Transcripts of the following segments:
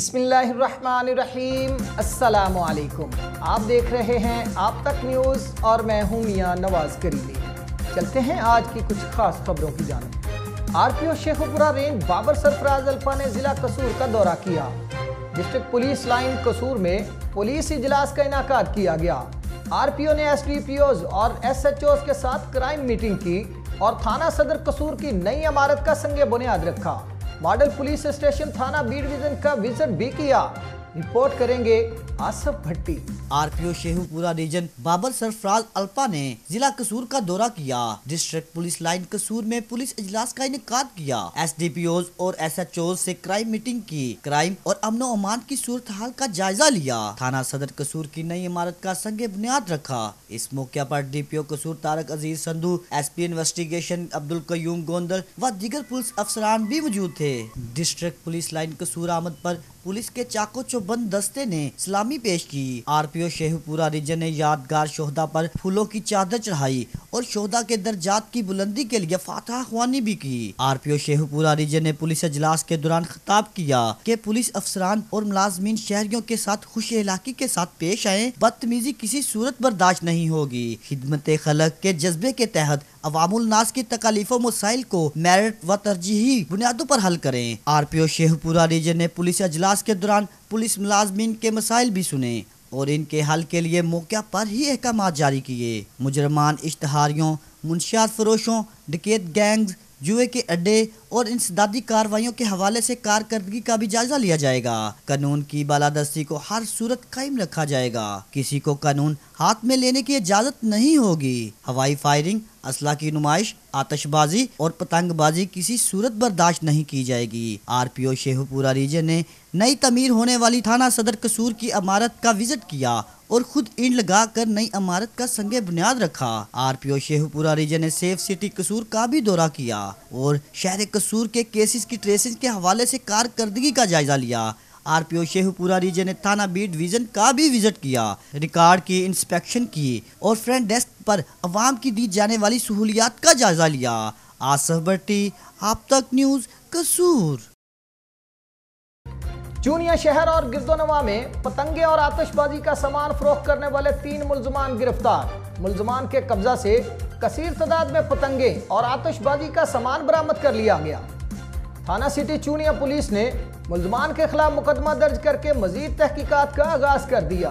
बिस्मिल्लाहिर्रहमानिर्रहीम, अस्सलामुअलैकुम। आप देख रहे हैं आप तक न्यूज़ और मैं हूं मियां नवाज करीमी। चलते हैं आज की कुछ खास खबरों की जानिब। RPO Sheikhupura range Babar Sarfraz alpha ने जिला कसूर का दौरा किया। डिस्ट्रिक्ट पुलिस लाइन कसूर में पुलिस इजलास का इनाकाद किया गया। आरपीओ ने एसडीपीओज और एसएचओज के साथ क्राइम मीटिंग की और थाना सदर कसूर की नई इमारत का संगे बुनियाद रखा। मॉडल पुलिस स्टेशन थाना बी डिवीजन का विजिट भी किया। रिपोर्ट करेंगे Asif Bhatti. RPO Sheikhupura region Babar Sarfraz alpha ने जिला कसूर का दौरा किया। डिस्ट्रिक्ट पुलिस लाइन कसूर में पुलिस इजलास का इनेकाद किया। एसडीपीओज और एसएचओज से क्राइम मीटिंग की। क्राइम और अमनो अमान की सूरत हाल का जायजा लिया। थाना सदर कसूर की नई इमारत का संगे बुनियाद रखा। इस मौके पर डीपीओ कसूर तारक अजीज संधू, एसपी इन्वेस्टिगेशन अब्दुल कयूम गोंदल व दीगर पुलिस अफसरान भी मौजूद थे। डिस्ट्रिक्ट पुलिस लाइन कसूर आमद पर पुलिस के चाको चौबंद दस्ते ने सलामी पेश की। आरपीओ शेखुपुरा रीजन ने यादगार शोहदा पर फूलों की चादर चढ़ाई और शोहदा के दर्जात की बुलंदी के लिए फातहा ख्वानी भी की। आरपीओ शेखुपुरा रीजन ने पुलिस इजलास के दौरान खिताब किया कि पुलिस अफसरान और मुलाजमीन शहरियों के साथ खुश इलाकी के साथ पेश आए। बदतमीजी किसी सूरत बर्दाश्त नहीं होगी। खिदमत खलक के जज्बे के तहत अवामुल नास की तकालीफ मसाइल को मेरिट व तरजीही बुनियादों पर हल करें। आरपीओ शेखुपुरा रीजन ने पुलिस इजलास के दौरान पुलिस मुलाजमीन के मसाइल भी सुने और इनके हल के लिए मौके पर ही अहकाम जारी किए। मुजरमान, इश्तहारियों, मुंशियात फरोशों, डकैत गैंग्स, जुए के अड्डे और इंसदादी कार्रवाइयों के हवाले से कारकर्दगी का भी जायजा लिया जाएगा। कानून की बालादस्ती को हर सूरत कायम रखा जाएगा। किसी को कानून हाथ में लेने की इजाजत नहीं होगी। हवाई फायरिंग, असला की नुमाइश, आतशबाजी और पतंगबाजी किसी सूरत बर्दाश्त नहीं की जाएगी। आरपीओ शेखुपुरा रीजन ने नई तमीर होने वाली थाना सदर कसूर की इमारत का विजिट किया और खुद ईंट लगाकर नई इमारत का संगे बुनियाद रखा। आरपीओ शेखुपुरा रीजन ने सेफ सिटी कसूर का भी दौरा किया और शहर कसूर के केसेस की ट्रेसिंग के हवाले से कारकर्दगी का जायजा लिया। आरपीओ शेखुपुरा रीजन ने थाना बी डिवीजन का भी विजिट किया, रिकॉर्ड की इंस्पेक्शन की और फ्रंट डेस्क पर अवाम की दी जाने वाली सहूलियात का जायजा लिया। आसफ भट्टी, आप तक न्यूज़, कसूर। चूनिया शहर और गिरदोनवा में पतंगे और आतिशबाजी का सामान फरोख्त करने वाले 3 मुलजमान गिरफ्तार। मुलजमान के कब्जा से कसीर तादाद में पतंगे और आतिशबाजी का सामान बरामद कर लिया गया। थाना सिटी चूनिया पुलिस ने मुलजमान के खिलाफ मुकदमा दर्ज करके मजीद तहकीकात का आगाज कर दिया।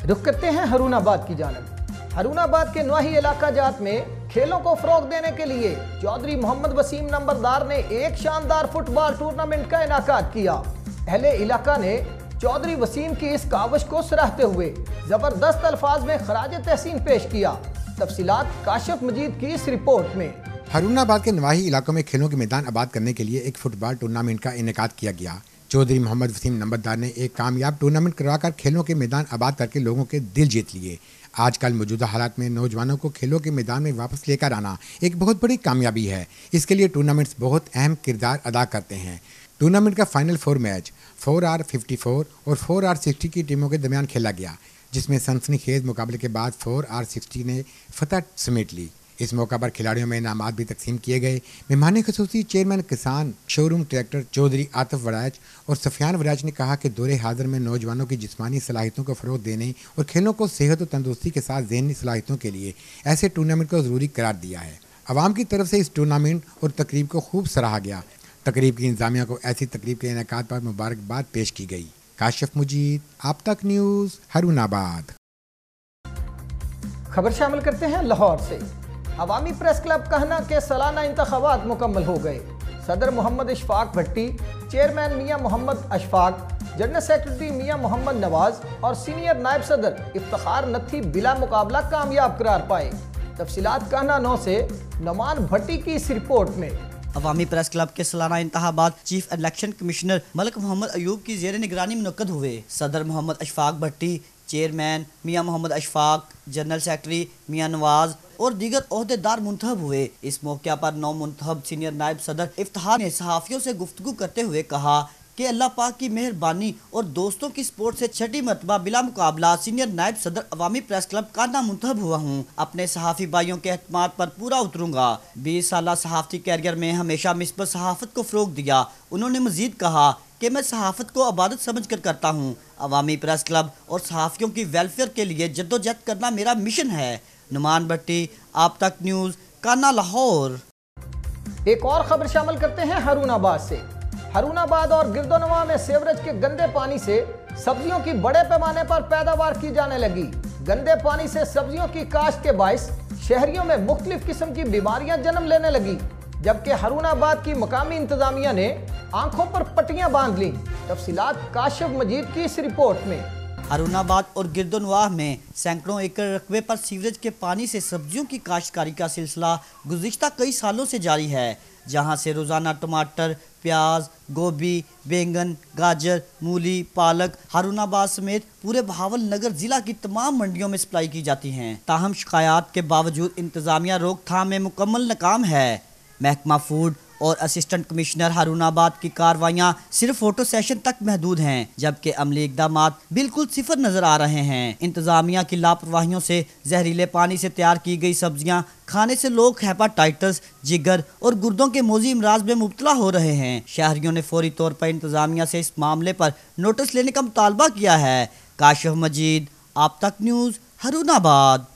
रुख करते हैं हरुनाबाद की जानिब। हरुनाबाद के नवाही इलाका जात में खेलों को फरोग देने के लिए चौधरी मोहम्मद वसीम नंबरदार ने एक शानदार फुटबॉल टूर्नामेंट का इनाकाद किया। अहले इलाका ने चौधरी वसीम की इस काविश को सराहते हुए जबरदस्त अल्फाज में खराज तहसीन पेश किया। तफसीलात काशिफ मजीद की इस रिपोर्ट में। हरुनाबाद के नवाही इलाकों में खेलों के मैदान आबाद करने के लिए एक फुटबॉल टूर्नामेंट का इनेकाद किया गया। चौधरी मोहम्मद वसीम नंबरदार ने एक कामयाब टूर्नामेंट करवाकर खेलों के मैदान आबाद करके लोगों के दिल जीत लिए। आजकल मौजूदा हालात में नौजवानों को खेलों के मैदान में वापस लेकर आना एक बहुत बड़ी कामयाबी है। इसके लिए टूर्नामेंट्स बहुत अहम किरदार अदा करते हैं। टूर्नामेंट का फाइनल 4 मैच 4R54 और 4R60 की टीमों के दरमियान खेला गया, जिसमें सनसनीखेज मुकाबले के बाद 4R60 ने फतह समेट ली। इस मौका पर खिलाड़ियों में इनामात भी तकसीम किए गए। मेहमान खसूसी चेयरमैन किसान शोरूम ट्रैक्टर चौधरी आतिफ वराज और सफियान वराज ने कहा कि दौरे हाजिर में नौजवानों की जिस्मानी सलाहियतों को फ़रोग देने और खेलों को सेहत और तंदुरुस्ती के साथ ज़हनी सलाहियतों के लिए ऐसे टूर्नामेंट को ज़रूरी करार दिया है। आवाम की तरफ से इस टूर्नामेंट और तकरीब को खूब सराहा गया। तकरीब की इंतजामिया को ऐसी तकरीब के इनेकाद पर मुबारकबाद पेश की गई। काशिफ मुजीद, आप तक न्यूज़, हरुनाबाद। खबर शामिल करते हैं लाहौर से। अवामी प्रेस क्लब कहना के सालाना इंतखाबात मुकम्मल हो गए। सदर मोहम्मद इशफाक भट्टी, chairman Mian Mohammad Ashfaq, general secretary मियां मोहम्मद नवाज और सीनियर नायब सदर इफ्तिखार नथी बिला मुकाबला कामयाब करार पाए। तफसीलात कहना 9 से नमान भट्टी की इस रिपोर्ट में। अवामी प्रेस क्लब के सालाना इंतखाबात chief election commissioner Malik Mohammad Ayub की जेर निगरानी मुनक्कद हुए। सदर Mohammad Ashfaq Bhatti, chairman Mian Mohammad Ashfaq, general secretary Mian Nawaz और दीगर ओहदेदार मुंतखब हुए। इस मौके पर नौ मुंतखब सीनियर नायब सदर इफ्तिखार ने सहाफ़ियों से गुफ्तगू करते हुए कहा कि अल्लाह पाक की मेहरबानी और दोस्तों की सपोर्ट से छठी मरतबा बिला मुकाबला सीनियर नायब सदर अवामी प्रेस क्लब काना मुंतखब हुआ हूँ। अपने सहाफ़ी भाइयों के एतमाद पर पूरा उतरूंगा। 20 साल सहाफ़ती कैरियर में हमेशा मिसबत सहाफ़त को फ़रोग़ दिया। उन्होंने मजीद कहा कि मैं सहाफ़त को इबादत समझ कर करता हूँ। अवामी प्रेस क्लब और सहाफ़ियों की वेलफेयर के लिए जद्दोजहद करना मेरा मिशन है। नुमान भट्टी, आप तक न्यूज़, काना, लाहौर। एक और खबर शामिल करते हैं हारूनाबाद से। हारूनाबाद और गिरदोनवा में सीवरेज के गंदे पानी से सब्जियों की बड़े पैमाने पर पैदावार की जाने लगी। गंदे पानी से सब्जियों की काश्त के बाइस शहरियों में मुख्तलिफ किस्म की बीमारियां जन्म लेने लगी, जबकि हारूनाबाद की मकामी इंतजामिया ने आंखों पर पट्टियां बांध ली। तफसीलात काशिफ मजीद की इस रिपोर्ट में। हारूनाबाद और गिरदोनवाह में सैकड़ों एकड़ रकबे पर सीवरेज के पानी से सब्जियों की काश्तकारी का सिलसिला गुज़िश्ता कई सालों से जारी है, जहां से रोज़ाना टमाटर, प्याज, गोभी, बैंगन, गाजर, मूली, पालक हारूनाबाद समेत पूरे बहावल नगर जिला की तमाम मंडियों में सप्लाई की जाती हैं। ताहम शिकायत के बावजूद इंतजामिया रोकथाम में मुकम्मल नाकाम है। महकमा फूड और असिस्टेंट कमिश्नर हारूनाबाद की कार्रवाइयाँ सिर्फ फोटो सेशन तक महदूद हैं, जबकि अमली इकदामात बिल्कुल सिफर नजर आ रहे हैं। इंतजामिया की लापरवाहियों से जहरीले पानी से तैयार की गई सब्जियां खाने से लोग हेपाटाइटिस, जिगर और गुर्दों के मोजी इमराज में मुब्तला हो रहे हैं। शहरियों ने फौरी तौर पर इंतजामिया से इस मामले पर नोटिस लेने का मुतालबा किया है। काशिफ मजीद, आप तक न्यूज़, हारूनाबाद।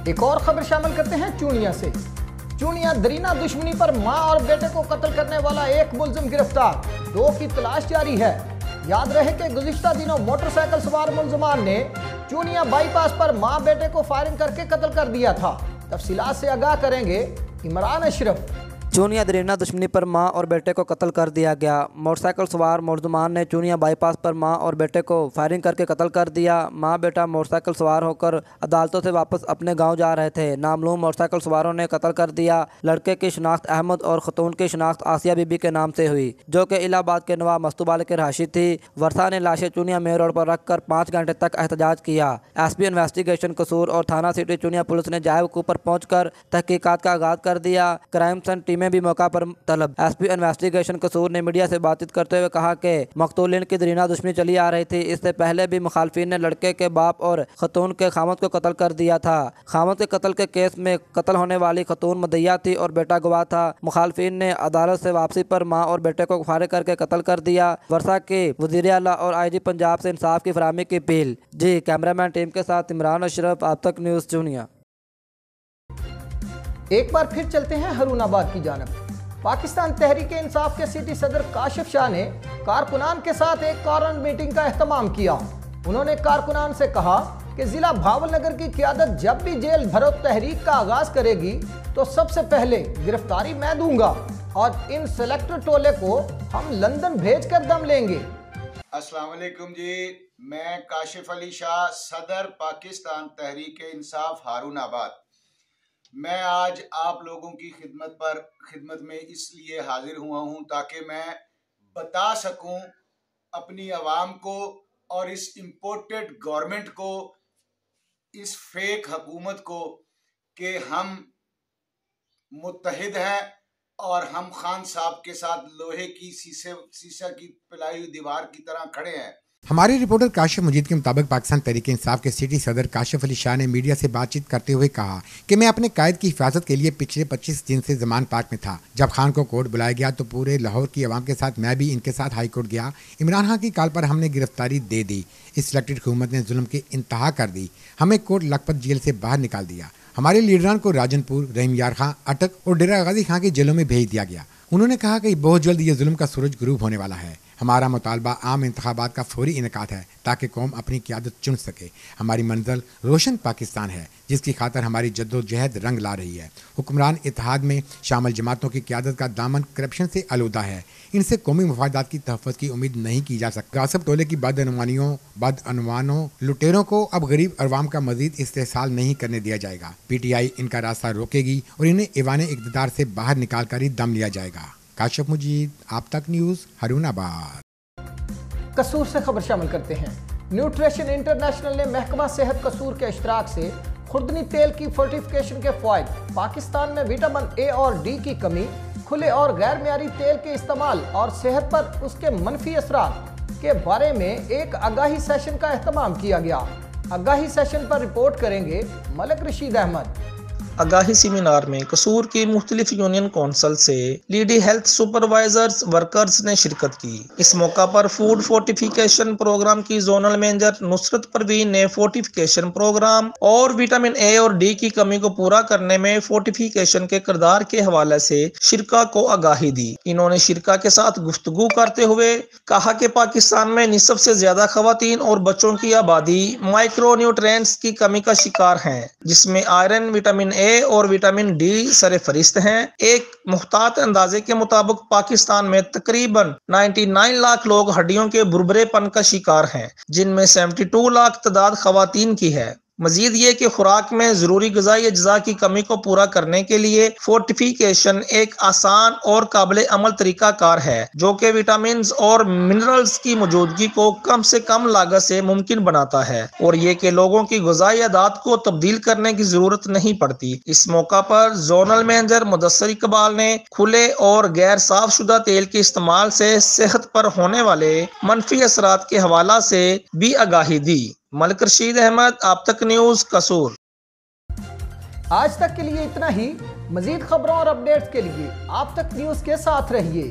एक और खबर शामिल करते हैं चूनिया से। चूनिया दरीना दुश्मनी पर मां और बेटे को कत्ल करने वाला एक मुलजिम गिरफ्तार, 2 की तलाश जारी है। याद रहे कि गुज़िश्ता दिनों मोटरसाइकिल सवार मुलजमान ने चूनिया बाईपास पर मां बेटे को फायरिंग करके कत्ल कर दिया था। तफसीलात से आगाह करेंगे इमरान अशरफ। चूनिया दरीना दुश्मनी पर मां और बेटे को कत्ल कर दिया गया। मोटरसाइकिल सवार मुलजमान ने चूनिया बाईपास पर मां और बेटे को फायरिंग करके कत्ल कर दिया। मां बेटा मोटरसाइकिल सवार होकर अदालतों से वापस अपने गांव जा रहे थे। नामालूम मोटरसाइकिल सवारों ने कत्ल कर दिया। लड़के की शनाख्त अहमद और खतून की शनाख्त आसिया बीबी के नाम से हुई, जो कि इलाहाबाद के नवाब मस्तूबाले के रहाशी थी। वर्षा ने लाशें चूनिया मेन रोड पर रखकर 5 घंटे तक एहतजाज किया। एसपी इन्वेस्टिगेशन कसूर और थाना सिटी चूनिया पुलिस ने जाए वकूफ पर पहुंचकर तहकीकात का आगाज कर दिया। क्राइम सन टीमें भी मौका पर तलब। एसपी इन्वेस्टिगेशन कसूर ने मीडिया से बातचीत करते हुए कहा कि मकतूलिन की दरीना दुश्मनी चली आ रही थी। इससे पहले भी मुखालफिन ने लड़के के बाप और खतून के खामद को कत्ल कर दिया था। खामद के कत्ल के केस में कत्ल होने वाली खतून मदइया थी और बेटा गवाह था। मुखालफिन ने अदालत से वापसी पर मां और बेटे को फारिग करके कत्ल कर दिया। वर्षा के वज़ीर आला और IG पंजाब से इंसाफ की फराहमी की अपील। जी, कैमरामैन टीम के साथ इमरान अशरफ, आप तक न्यूज़ चूनिया। एक बार फिर चलते हैं हारूनाबाद की जानब। पाकिस्तान तहरीक इंसाफ के सिटी सदर काशिफ शाह ने कारकुनान के साथ एक कॉर्नर मीटिंग का एहतमाम किया। उन्होंने कारकुनान से कहा कि जिला भावल नगर की क़यादत जब भी जेल भरो तहरीक का आगाज करेगी तो सबसे पहले गिरफ्तारी मैं दूंगा और इन सेलेक्टर टोले को हम लंदन भेजकर दम लेंगे। अस्सलाम वालेकुम जी, मैं काशिफ अली शाह, सदर पाकिस्तान तहरीक इंसाफ हारूनाबाद। मैं आज आप लोगों की खिदमत में इसलिए हाजिर हुआ हूं ताकि मैं बता सकूं अपनी आवाम को और इस इम्पोर्टेड गवर्नमेंट को, इस फेक हुकूमत को, कि हम मुत्तहिद हैं और हम खान साहब के साथ लोहे की शीशा की पिलाई हुई दीवार की तरह खड़े हैं। हमारे रिपोर्टर काशिफ मजीद के मुताबिक पाकिस्तान तहरीक इंसाफ के सिटी सदर काशिफ अली शाह ने मीडिया से बातचीत करते हुए कहा कि मैं अपने कायद की हिफाजत के लिए पिछले 25 दिन से जमान पार्क में था। जब खान को कोर्ट बुलाया गया तो पूरे लाहौर की आवाम के साथ मैं भी इनके साथ हाई कोर्ट गया। इमरान खान की कॉल पर हमने गिरफ्तारी दे दी। इस सिलेक्टेड हुकूमत ने जुल्म की इंतहा कर दी। हमें कोर्ट लखपत जेल से बाहर निकाल दिया। हमारे लीडरान को राजनपुर, रहीम यार खां, अटक और डेरा गाजी खां की जेलों में भेज दिया गया। उन्होंने कहा कि बहुत जल्द ये जुल्म का सूरज गुरूब होने वाला है। हमारा मुतालबा आम इंतखाबात का फौरी इनेकाद है ताकि कौम अपनी क़यादत चुन सके। हमारी मंजिल रोशन पाकिस्तान है जिसकी खातर हमारी जद्दोजहद रंग ला रही है। हुक्मरान इत्तेहाद में शामिल जमातों की क़यादत का दामन करप्शन से आलूदा है। इनसे कौमी मफादात की तहफ़्फ़ुज़ की उम्मीद नहीं की जा सकती। गासिब टोले की बदअनवानों लुटेरों को अब गरीब अवाम का मजीद इस्तेहसाल नहीं करने दिया जाएगा। PTI इनका रास्ता रोकेगी और इन्हें ऐवान इक़्तिदार से बाहर निकाल कर ही दम लिया जाएगा। काशिफ मुजीद, आप तक न्यूज़, हारूनाबाद। कसूर से खबर शामिल करते हैं। न्यूट्रिशन इंटरनेशनल ने महकमा सेहत कसूर के इश्तराक से खुर्दनी तेल की फोर्टिफिकेशन के फ़वाइद, पाकिस्तान में विटामिन A और D की कमी, खुले और गैर मियारी तेल के इस्तेमाल और सेहत पर उसके मनफी असरात के बारे में एक आगाही सेशन का एहतमाम किया गया। आगाही सेशन पर रिपोर्ट करेंगे मलिक रशीद अहमद। आगाही सेमिनार में कसूर की मुख्तलिफ यूनियन कौंसल से लीडी हेल्थ सुपरवाइजर्स वर्कर्स ने शिरकत की। इस मौका पर फूड फोर्टिफिकेशन प्रोग्राम की जोनल मैनेजर नुसरत परवीन ने फोर्टिफिकेशन प्रोग्राम और विटामिन ए और डी की कमी को पूरा करने में फोर्टिफिकेशन के किरदार के हवाले से शिरका को आगाही दी। इन्होंने शिरका के साथ गुफ्तगू करते हुए कहा कि पाकिस्तान में निसफ से ज्यादा खवातीन और बच्चों की आबादी माइक्रो न्यूट्रिएंट्स की कमी का शिकार है, जिसमें आयरन, विटामिन ए और विटामिन डी सरफरिस्त हैं। एक मुख्तात अंदाजे के मुताबिक पाकिस्तान में तकरीबन 99 लाख लोग हड्डियों के बुरबरेपन का शिकार हैं, जिनमें 72 लाख तादाद खवातीन की है। मजीद ये कि खुराक में जरूरी ग़िज़ाई अज्जा की कमी को पूरा करने के लिए फोर्टिफिकेशन एक आसान और काबिल अमल तरीका कार है, जो कि विटामिन और मिनरल्स की मौजूदगी को कम से कम लागत से मुमकिन बनाता है और ये कि लोगों की ग़िज़ाई आदत को तब्दील करने की जरूरत नहीं पड़ती। इस मौका पर जोनल मैनेजर मुदस्सर इकबाल ने खुले और गैर साफ शुदा तेल के इस्तेमाल से सेहत पर होने वाले मनफी असरात के हवाला से भी आगाही दी। मलिक रशीद अहमद, आप तक न्यूज़, कसूर। आज तक के लिए इतना ही। मजीद खबरों और अपडेट्स के लिए आप तक न्यूज़ के साथ रहिए।